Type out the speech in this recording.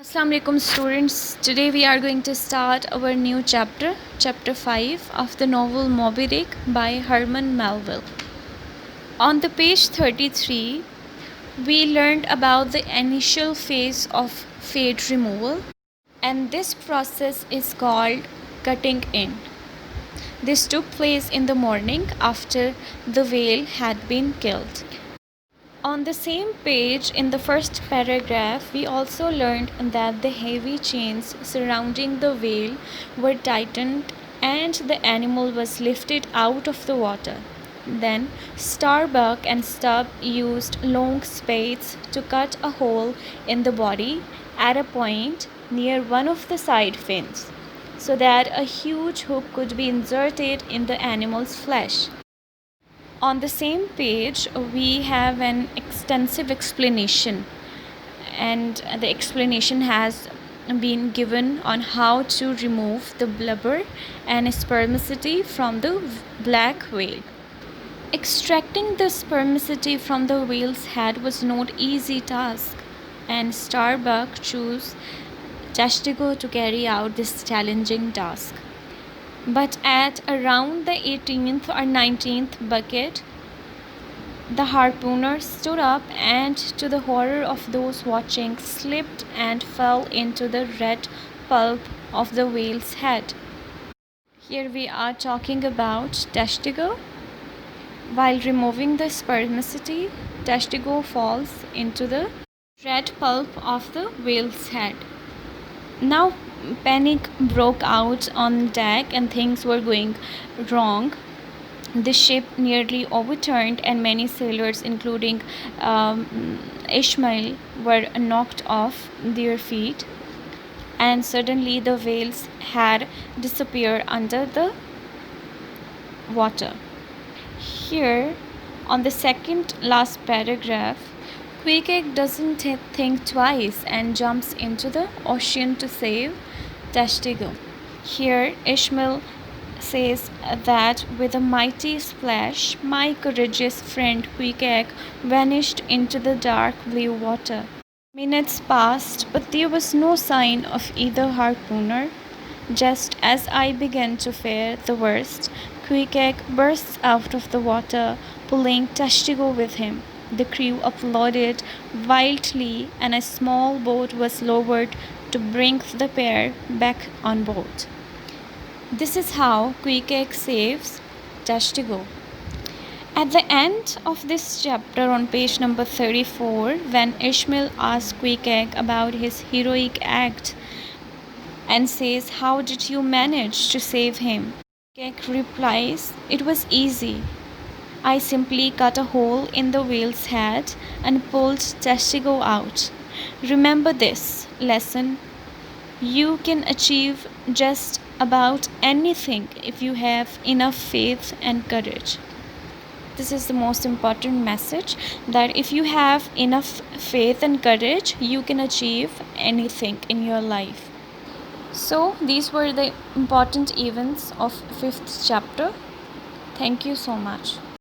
Assalamu alaikum students. Today we are going to start our new chapter, chapter 5 of the novel Moby Dick by Herman Melville. On the page 33, we learned about the initial phase of fat removal, and this process is called cutting in. This took place in the morning after the whale had been killed. On the same page, in the first paragraph, we also learned that the heavy chains surrounding the whale were tightened and the animal was lifted out of the water. Then Starbuck and Stubb used long spades to cut a hole in the body at a point near one of the side fins, so that a huge hook could be inserted in the animal's flesh. On the same page, we have an extensive explanation, and the explanation has been given on how to remove the blubber and spermaceti from the black whale. Extracting the spermaceti from the whale's head was not an easy task, and Starbuck chose Testigo to carry out this challenging task. But at around the 18th or 19th bucket, the harpooner stood up and, to the horror of those watching, slipped and fell into the red pulp of the whale's head. Here we are talking about Testigo. While removing the spermaceti, Testigo falls into the red pulp of the whale's head. Now panic broke out on deck and things were going wrong. The ship nearly overturned and many sailors, including Ishmael, were knocked off their feet, and suddenly the whales had disappeared under the water. Here on the second last paragraph, Queequeg doesn't think twice and jumps into the ocean to save Testigo. Here Ishmael says that with a mighty splash, my courageous friend Queequeg vanished into the dark blue water. Minutes passed, but there was no sign of either harpooner. Just as I began to fear the worst, Queequeg bursts out of the water, pulling Testigo with him. The crew applauded wildly, and a small boat was lowered to bring the pair back on board. This is how Queequeg saves Testigo. At the end of this chapter, on page number 34, when Ishmael asks Queequeg about his heroic act and says, "How did you manage to save him?" Queequeg replies, "It was easy. I simply cut a hole in the whale's head and pulled Testigo out. Remember this lesson. You can achieve just about anything if you have enough faith and courage." This is the most important message, that if you have enough faith and courage, you can achieve anything in your life. So these were the important events of 5th chapter. Thank you so much.